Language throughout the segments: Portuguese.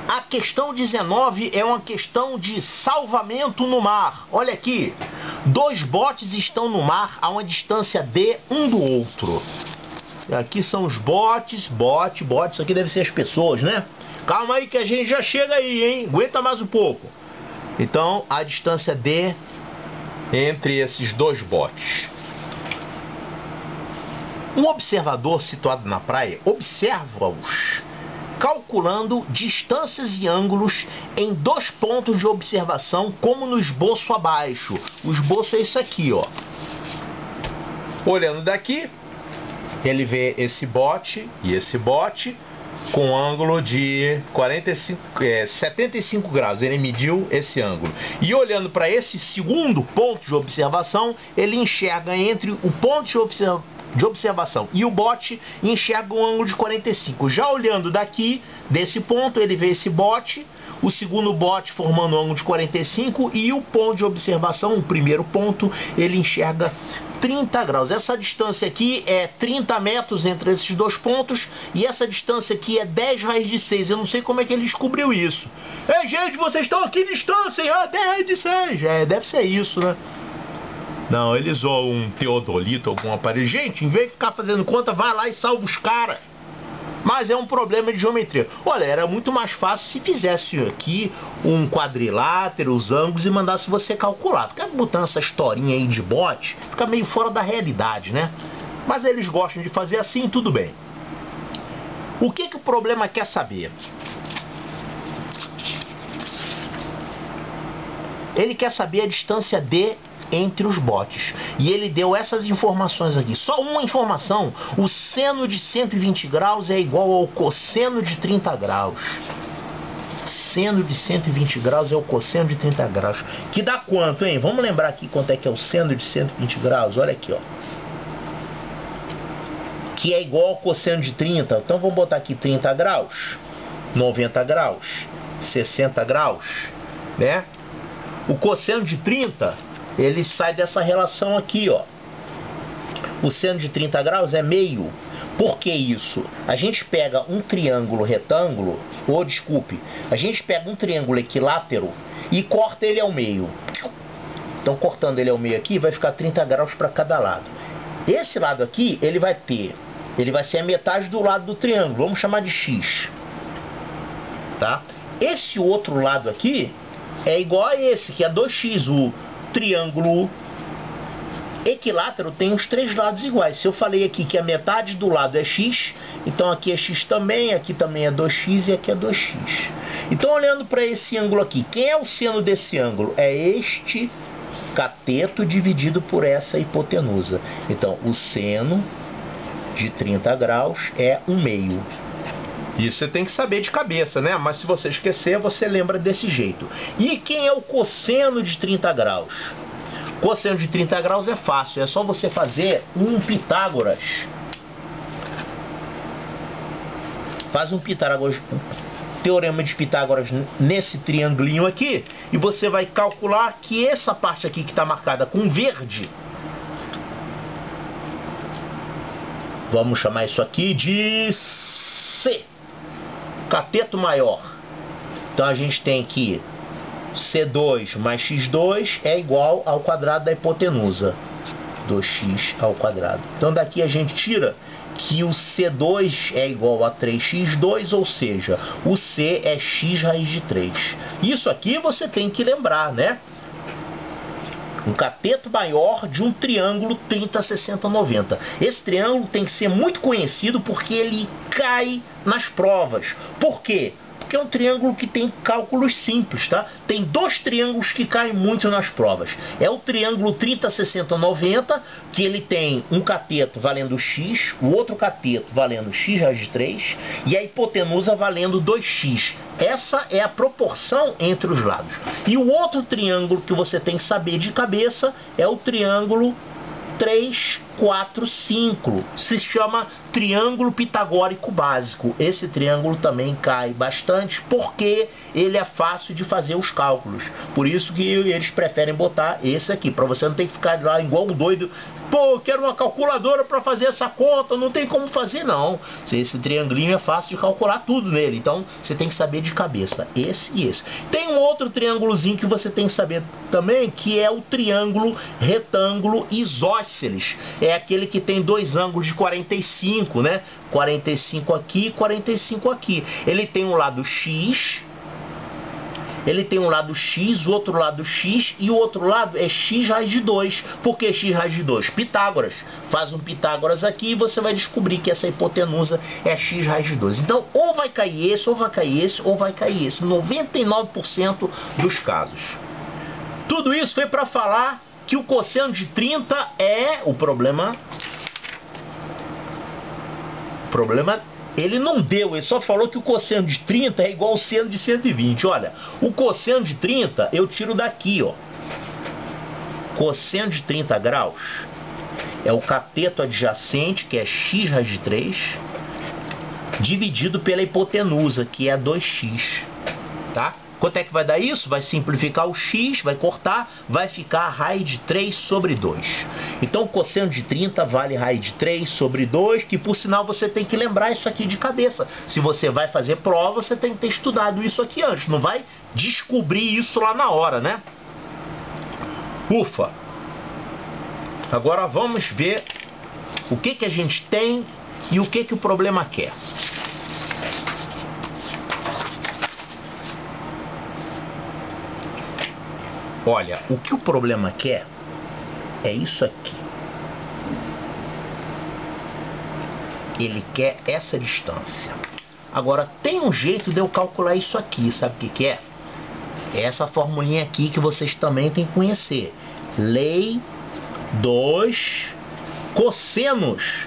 A questão 19 é uma questão de salvamento no mar. Olha aqui, dois botes estão no mar a uma distância D um do outro. Aqui são os botes, isso aqui deve ser as pessoas, né? Calma aí que a gente já chega aí, hein? Aguenta mais um pouco. Então, a distância D entre esses dois botes. Um observador situado na praia observa-os calculando distâncias e ângulos em dois pontos de observação, como no esboço abaixo. O esboço é isso aqui, ó. Olhando daqui, ele vê esse bote e esse bote com ângulo de 75 graus. Ele mediu esse ângulo. E olhando para esse segundo ponto de observação, ele enxerga entre o ponto de observação e o bote, enxerga um ângulo de 45. Já olhando daqui, desse ponto, ele vê esse bote, o segundo bote formando um ângulo de 45 e o ponto de observação, o primeiro ponto, ele enxerga 30 graus. Essa distância aqui é 30 metros entre esses dois pontos e essa distância aqui é 10 raiz de 6. Eu não sei como é que ele descobriu isso. Ei, gente, vocês estão aqui em distância, hein? 10 raiz de 6. Deve ser isso, né? Não, eles usam um teodolito, algum aparelho. Gente, em vez de ficar fazendo conta, vai lá e salva os caras. Mas é um problema de geometria. Olha, era muito mais fácil se fizesse aqui um quadrilátero, os ângulos e mandasse você calcular. Ficar botando essa historinha aí de bote, fica meio fora da realidade, né? Mas eles gostam de fazer assim, tudo bem. O que o problema quer saber? Ele quer saber a distância D entre os botes. E ele deu essas informações aqui. Só uma informação. O seno de 120 graus é igual ao cosseno de 30 graus. Seno de 120 graus é o cosseno de 30 graus. Que dá quanto, hein? Vamos lembrar aqui quanto é que é o seno de 120 graus. Olha aqui, ó. Que é igual ao cosseno de 30. Então vamos botar aqui 30 graus, 90 graus, 60 graus, né? O cosseno de 30... ele sai dessa relação aqui, ó. O seno de 30 graus é meio. Por que isso? A gente pega um triângulo retângulo, ou desculpe, a gente pega um triângulo equilátero e corta ele ao meio. Então, cortando ele ao meio aqui, vai ficar 30 graus para cada lado. Esse lado aqui, ele vai ser a metade do lado do triângulo. Vamos chamar de X. Tá? Esse outro lado aqui é igual a esse, que é 2x. O triângulo equilátero tem os três lados iguais. Se eu falei aqui que a metade do lado é x, então aqui é x também, aqui também é 2x e aqui é 2x. Então, olhando para esse ângulo aqui, quem é o seno desse ângulo? É este cateto dividido por essa hipotenusa. Então, o seno de 30 graus é 1/2. Isso você tem que saber de cabeça, né? Mas se você esquecer, você lembra desse jeito. E quem é o cosseno de 30 graus? Cosseno de 30 graus é fácil. É só você fazer um Pitágoras. Faz um teorema de Pitágoras nesse triangulinho aqui. E você vai calcular que essa parte aqui que está marcada com verde, vamos chamar isso aqui de C. Cateto maior. Então a gente tem que C2 mais X2 é igual ao quadrado da hipotenusa. 2x ao quadrado. Então daqui a gente tira que o C2 é igual a 3x2, ou seja, o C é x raiz de 3. Isso aqui você tem que lembrar, né? Um cateto maior de um triângulo 30, 60, 90. Esse triângulo tem que ser muito conhecido porque ele cai nas provas. Por quê? Porque é um triângulo que tem cálculos simples, tá? Tem dois triângulos que caem muito nas provas. É o triângulo 30, 60, 90, que ele tem um cateto valendo x, o outro cateto valendo x raiz de 3 e a hipotenusa valendo 2x. Essa é a proporção entre os lados. E o outro triângulo que você tem que saber de cabeça é o triângulo 3, 4, 5. Se chama triângulo pitagórico básico. Esse triângulo também cai bastante porque ele é fácil de fazer os cálculos. Por isso que eles preferem botar esse aqui, para você não ter que ficar lá igual um doido. Pô, eu quero uma calculadora para fazer essa conta, não tem como fazer não. Esse triangulinho é fácil de calcular tudo nele, então você tem que saber de cabeça, esse e esse. Tem um outro triângulozinho que você tem que saber também, que é o triângulo retângulo isósceles. É aquele que tem dois ângulos de 45, né? 45 aqui e 45 aqui. Ele tem um lado X, ele tem um lado X, o outro lado X, e o outro lado é X raiz de 2. Por que X raiz de 2? Pitágoras. Faz um Pitágoras aqui e você vai descobrir que essa hipotenusa é X raiz de 2. Então, ou vai cair esse, ou vai cair esse, ou vai cair esse. 99% dos casos. Tudo isso foi para falar que o cosseno de 30 é o problema. Ele não deu, ele só falou que o cosseno de 30 é igual ao seno de 120. Olha, o cosseno de 30 eu tiro daqui, ó. Cosseno de 30 graus é o cateto adjacente, que é x raiz de 3, dividido pela hipotenusa, que é 2x, tá? Quanto é que vai dar isso? Vai simplificar o x, vai cortar, vai ficar raiz de 3 sobre 2. Então o cosseno de 30 vale raiz de 3 sobre 2, que por sinal você tem que lembrar isso aqui de cabeça. Se você vai fazer prova, você tem que ter estudado isso aqui antes, não vai descobrir isso lá na hora, né? Ufa! Agora vamos ver o que a gente tem e o que o problema quer. Olha, o que o problema quer é isso aqui. Ele quer essa distância. Agora, tem um jeito de eu calcular isso aqui. Sabe o que é? É essa formulinha aqui que vocês também têm que conhecer. Lei dos cossenos.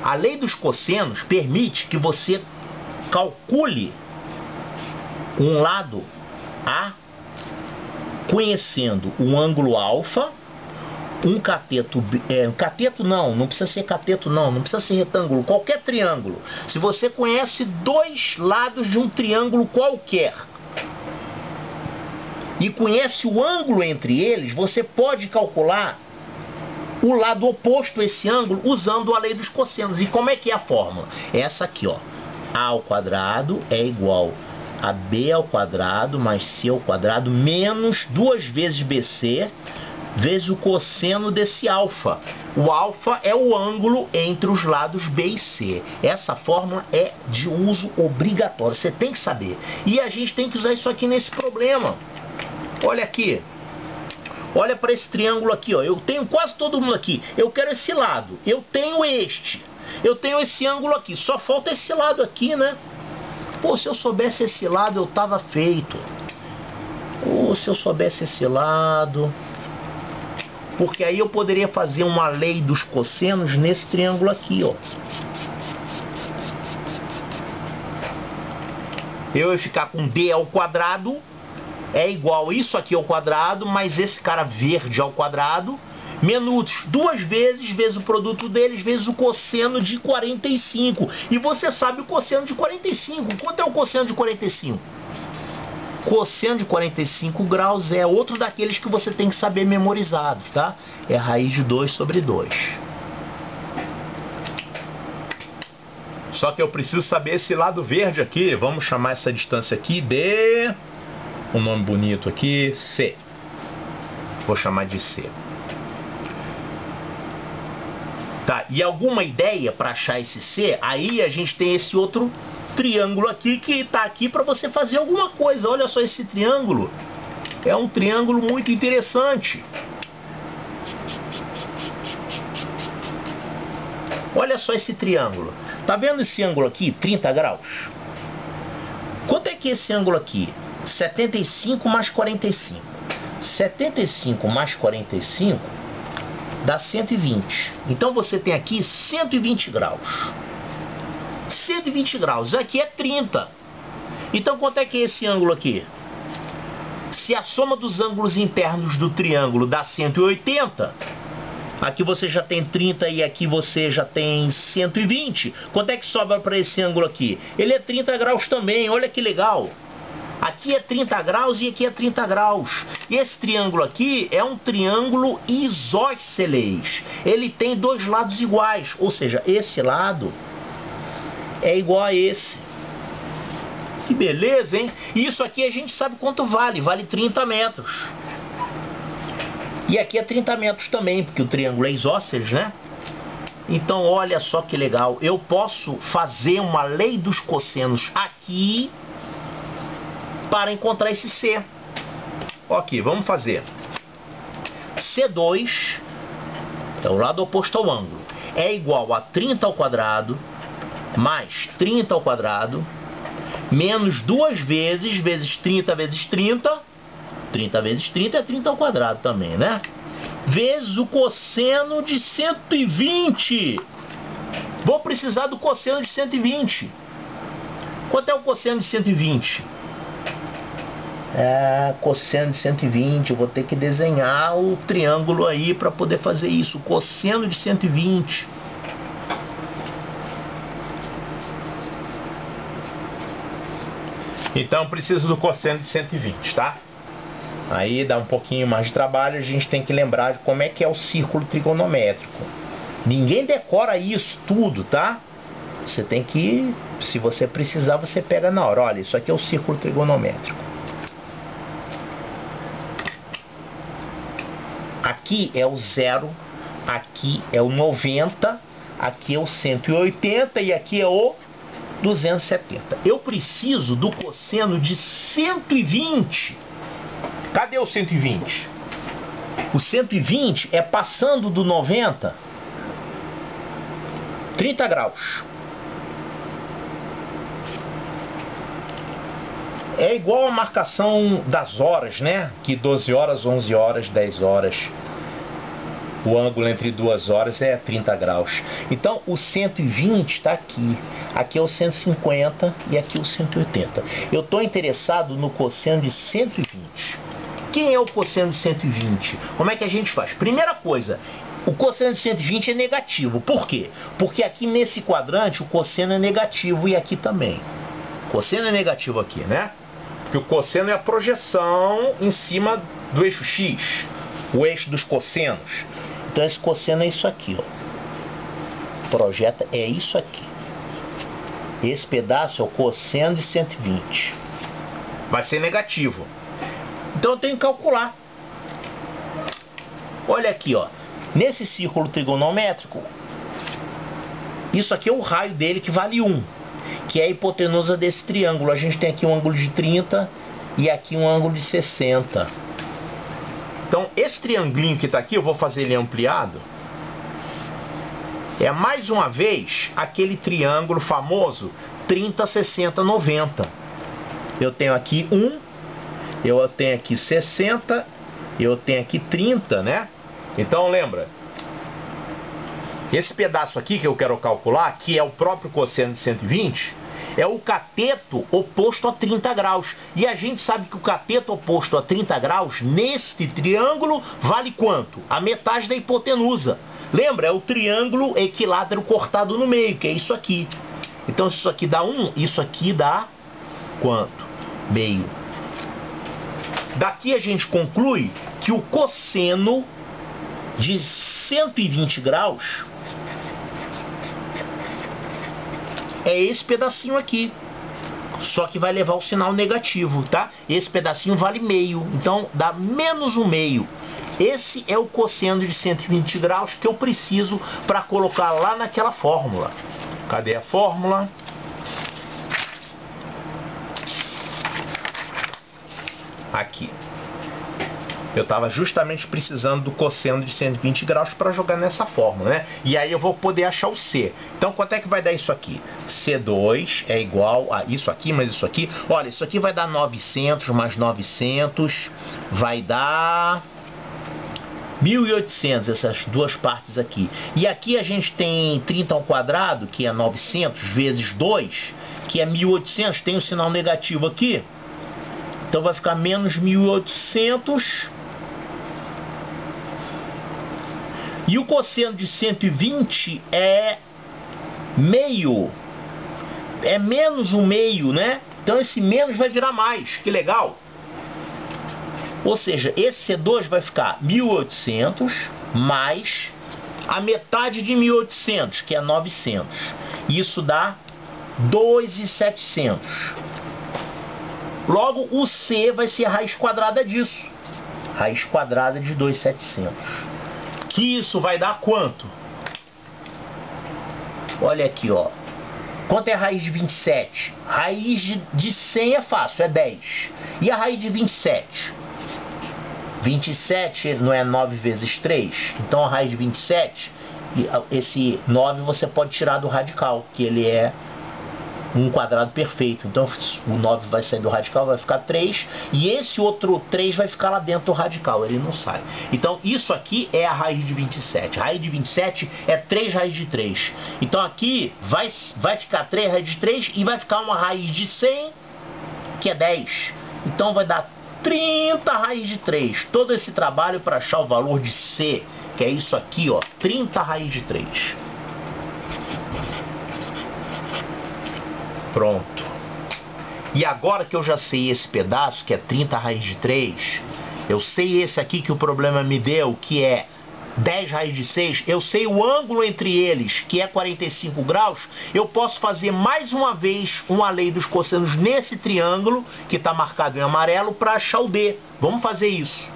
A lei dos cossenos permite que você calcule um lado A conhecendo o ângulo alfa, um cateto B, cateto não precisa ser cateto não precisa ser retângulo, qualquer triângulo. Se você conhece dois lados de um triângulo qualquer e conhece o ângulo entre eles, você pode calcular o lado oposto a esse ângulo usando a lei dos cossenos. E como é que é a fórmula? Essa aqui, ó. A ao quadrado é igual a B ao quadrado mais C ao quadrado menos 2 vezes BC vezes o cosseno desse alfa. O alfa é o ângulo entre os lados B e C. Essa fórmula é de uso obrigatório, você tem que saber. E a gente tem que usar isso aqui nesse problema. Olha aqui. Olha para esse triângulo aqui, ó. Eu tenho quase todo mundo aqui. Eu quero esse lado. Eu tenho este. Eu tenho esse ângulo aqui. Só falta esse lado aqui, né? Pô, se eu soubesse esse lado, eu tava feito. Pô, se eu soubesse esse lado. Porque aí eu poderia fazer uma lei dos cossenos nesse triângulo aqui, ó. Eu ia ficar com D ao quadrado. É igual isso aqui ao quadrado, mais esse cara verde ao quadrado. Menos 2 vezes o produto deles, vezes o cosseno de 45. E você sabe o cosseno de 45. Quanto é o cosseno de 45? Cosseno de 45 graus é outro daqueles que você tem que saber memorizado, tá? É raiz de 2 sobre 2. Só que eu preciso saber esse lado verde aqui. Vamos chamar essa distância aqui de... um nome bonito aqui, C. Vou chamar de C. Tá, e alguma ideia para achar esse C? Aí a gente tem esse outro triângulo aqui que tá aqui para você fazer alguma coisa. Olha só esse triângulo. É um triângulo muito interessante. Olha só esse triângulo. Tá vendo esse ângulo aqui? 30 graus. Quanto é que é esse ângulo aqui? 75 mais 45. 75 mais 45 dá 120. Então você tem aqui 120 graus. 120 graus. Aqui é 30. Então quanto é que é esse ângulo aqui? Se a soma dos ângulos internos do triângulo dá 180, aqui você já tem 30 e aqui você já tem 120. Quanto é que sobra para esse ângulo aqui? Ele é 30 graus também, olha que legal. Aqui é 30 graus e aqui é 30 graus. E esse triângulo aqui é um triângulo isósceles. Ele tem dois lados iguais, ou seja, esse lado é igual a esse. Que beleza, hein? E isso aqui a gente sabe quanto vale. Vale 30 metros. E aqui é 30 metros também, porque o triângulo é isósceles, né? Então, olha só que legal. Eu posso fazer uma lei dos cossenos aqui para encontrar esse C. Ok, vamos fazer. C2 é o lado oposto ao ângulo. É igual a 30 ao quadrado mais 30 ao quadrado menos 2 vezes 30 vezes 30. 30 vezes 30 é 30 ao quadrado também, né? Vezes o cosseno de 120. Vou precisar do cosseno de 120. Quanto é o cosseno de 120? Cosseno de 120. Eu vou ter que desenhar o triângulo aí para poder fazer isso. Cosseno de 120. Então preciso do cosseno de 120, tá? Aí dá um pouquinho mais de trabalho. A gente tem que lembrar de como é que é o círculo trigonométrico. Ninguém decora isso tudo, tá? Você tem que, se você precisar, você pega na hora. Olha, isso aqui é o círculo trigonométrico. Aqui é o 0, aqui é o 90, aqui é o 180 e aqui é o 270. Eu preciso do cosseno de 120. Cadê o 120? O 120 é passando do 90, 30 graus. É igual a marcação das horas, né? Que 12 horas, 11 horas, 10 horas. O ângulo entre 2 horas é 30 graus. Então o 120 está aqui. Aqui é o 150 e aqui o 180. Eu estou interessado no cosseno de 120. Quem é o cosseno de 120? Como é que a gente faz? Primeira coisa, o cosseno de 120 é negativo. Por quê? Porque aqui nesse quadrante o cosseno é negativo e aqui também. O cosseno é negativo aqui, né? Porque o cosseno é a projeção em cima do eixo X, o eixo dos cossenos. Então esse cosseno é isso aqui, ó. Projeta é isso aqui. Esse pedaço é o cosseno de 120. Vai ser negativo. Então eu tenho que calcular. Olha aqui, ó. Nesse círculo trigonométrico, isso aqui é o raio dele que vale 1, que é a hipotenusa desse triângulo. A gente tem aqui um ângulo de 30 e aqui um ângulo de 60. Então esse triangulinho que está aqui, eu vou fazer ele ampliado. É mais uma vez aquele triângulo famoso 30, 60, 90. Eu tenho aqui 1, eu tenho aqui 60, eu tenho aqui 30, né? Então lembra, esse pedaço aqui que eu quero calcular, que é o próprio cosseno de 120, é o cateto oposto a 30 graus. E a gente sabe que o cateto oposto a 30 graus, neste triângulo, vale quanto? A metade da hipotenusa. Lembra? É o triângulo equilátero cortado no meio, que é isso aqui. Então se isso aqui dá 1, isso aqui dá quanto? Meio. Daqui a gente conclui que o cosseno de 120 graus é esse pedacinho aqui. Só que vai levar o sinal negativo, tá? Esse pedacinho vale meio. Então dá menos um meio. Esse é o cosseno de 120 graus que eu preciso para colocar lá naquela fórmula. Cadê a fórmula? Aqui. Eu estava justamente precisando do cosseno de 120 graus para jogar nessa fórmula, né? E aí eu vou poder achar o C. Então quanto é que vai dar isso aqui? C2 é igual a isso aqui, mais isso aqui. Olha, isso aqui vai dar 900 mais 900, vai dar 1.800, essas duas partes aqui. E aqui a gente tem 30 ao quadrado, que é 900, vezes 2, que é 1.800. Tem o sinal negativo aqui. Então vai ficar menos 1.800. E o cosseno de 120 é meio. É menos um meio, né? Então esse menos vai virar mais. Que legal. Ou seja, esse C2 vai ficar 1.800 mais a metade de 1.800, que é 900. Isso dá 2.700. Logo, o C vai ser a raiz quadrada disso. Raiz quadrada de 2.700. Que isso vai dar quanto? Olha aqui, ó. Quanto é a raiz de 27? Raiz de 100 é fácil, é 10. E a raiz de 27? 27 não é 9 vezes 3? Então a raiz de 27, esse 9 você pode tirar do radical, que ele é um quadrado perfeito. Então o 9 vai sair do radical, vai ficar 3. E esse outro 3 vai ficar lá dentro do radical, ele não sai. Então isso aqui é a raiz de 27. A raiz de 27 é 3 raiz de 3. Então aqui vai ficar 3 raiz de 3 e vai ficar uma raiz de 100, que é 10. Então vai dar 30 raiz de 3. Todo esse trabalho para achar o valor de C, que é isso aqui, ó, 30 raiz de 3. Pronto. E agora que eu já sei esse pedaço, que é 30 raiz de 3, eu sei esse aqui que o problema me deu, que é 10 raiz de 6, eu sei o ângulo entre eles, que é 45 graus, eu posso fazer mais uma vez uma lei dos cossenos nesse triângulo, que está marcado em amarelo, para achar o D. Vamos fazer isso.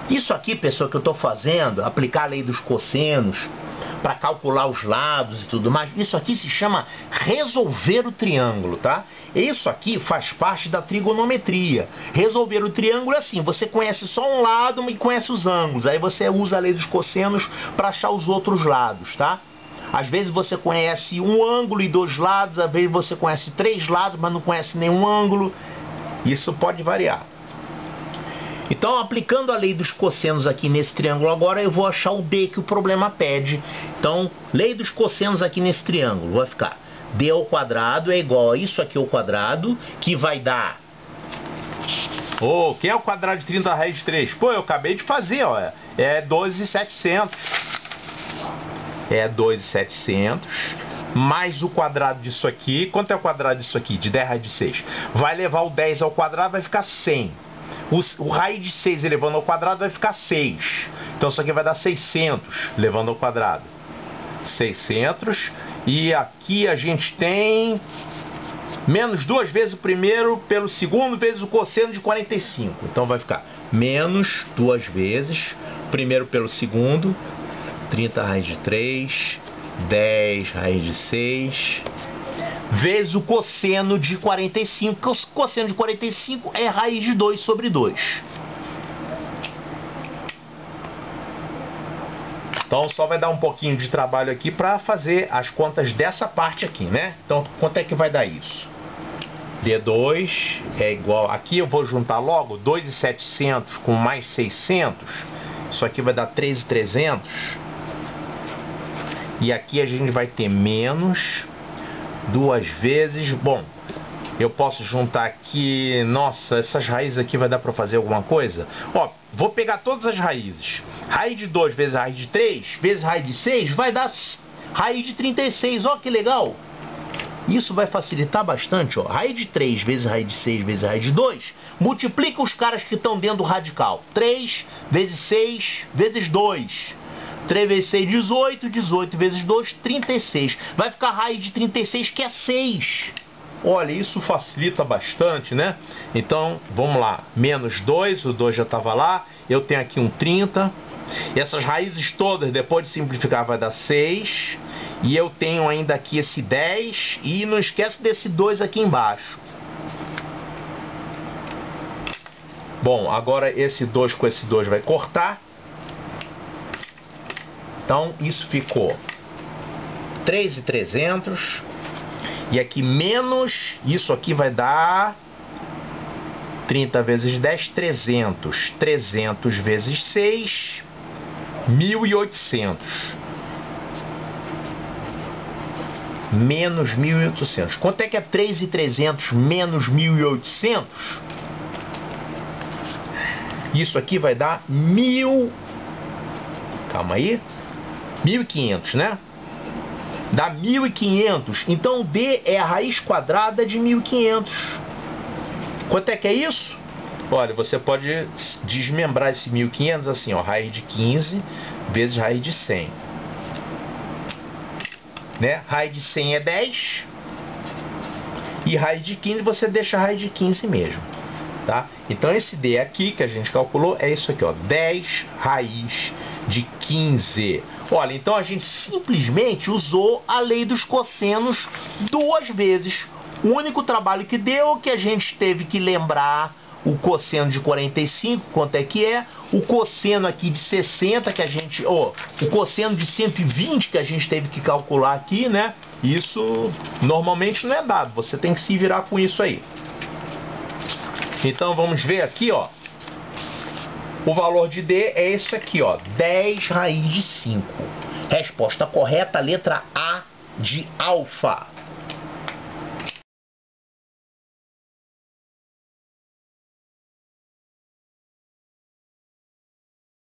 Isso aqui, pessoal, que eu estou fazendo, aplicar a lei dos cossenos, para calcular os lados e tudo mais, isso aqui se chama resolver o triângulo, tá? Isso aqui faz parte da trigonometria. Resolver o triângulo é assim, você conhece só um lado e conhece os ângulos, aí você usa a lei dos cossenos para achar os outros lados, tá? Às vezes você conhece um ângulo e 2 lados, às vezes você conhece 3 lados, mas não conhece nenhum ângulo. Isso pode variar. Então, aplicando a lei dos cossenos aqui nesse triângulo agora, eu vou achar o D que o problema pede. Então, lei dos cossenos aqui nesse triângulo, vai ficar D ao quadrado é igual a isso aqui ao quadrado, que vai dar... Ô, que é o quadrado de 30 raiz de 3? Pô, eu acabei de fazer, ó. É 2.700. É 2.700 mais o quadrado disso aqui. Quanto é o quadrado disso aqui? De 10 raiz de 6. Vai levar o 10 ao quadrado, vai ficar 100. O raiz de 6 elevando ao quadrado vai ficar 6. Então isso aqui vai dar 600 levando ao quadrado. 600. E aqui a gente tem menos 2 vezes o primeiro pelo segundo vezes o cosseno de 45. Então vai ficar menos 2 vezes primeiro pelo segundo, 30 raiz de 3, 10 raiz de 6, vezes o cosseno de 45, que o cosseno de 45 é raiz de 2 sobre 2. Então só vai dar um pouquinho de trabalho aqui para fazer as contas dessa parte aqui, né? Então quanto é que vai dar isso? D2 é igual... Aqui eu vou juntar logo 2.700 com mais 600. Isso aqui vai dar 13.300. E aqui a gente vai ter menos 2 vezes... Bom, eu posso juntar aqui... Nossa, essas raízes aqui vai dar para fazer alguma coisa? Ó, vou pegar todas as raízes. Raiz de 2 vezes raiz de 3 vezes raiz de 6 vai dar raiz de 36. Ó, que legal! Isso vai facilitar bastante, ó. Raiz de 3 vezes raiz de 6 vezes raiz de 2. Multiplica os caras que estão dentro do radical. 3 vezes 6 vezes 2. 3 vezes 6, 18. 18 vezes 2, 36. Vai ficar raiz de 36, que é 6. Olha, isso facilita bastante, né? Então, vamos lá. Menos 2, o 2 já estava lá. Eu tenho aqui um 30. Essas raízes todas, depois de simplificar, vai dar 6. E eu tenho ainda aqui esse 10. E não esquece desse 2 aqui embaixo. Bom, agora esse 2 com esse 2 vai cortar. Então, isso ficou 3.300. E aqui menos, isso aqui vai dar 30 vezes 10, 300. 300 vezes 6, 1.800. menos 1.800. Quanto é que é 3.300 menos 1.800? Isso aqui vai dar 1.000... Calma aí. 1.500, né? Dá 1.500. Então, D é a raiz quadrada de 1.500. Quanto é que é isso? Olha, você pode desmembrar esse 1.500 assim, ó. Raiz de 15 vezes raiz de 100. Né? Raiz de 100 é 10. E raiz de 15 você deixa a raiz de 15 mesmo. Tá? Então esse D aqui que a gente calculou é isso aqui, ó. 10 raiz de 15. Olha, então a gente simplesmente usou a lei dos cossenos duas vezes. O único trabalho que deu que a gente teve que lembrar o cosseno de 45, quanto é que é, o cosseno aqui de 60 que a gente, o cosseno de 120 que a gente teve que calcular aqui, né? Isso normalmente não é dado, você tem que se virar com isso aí. Então vamos ver aqui, ó. O valor de D é esse aqui, ó, 10 raiz de 5. Resposta correta, letra A de alfa.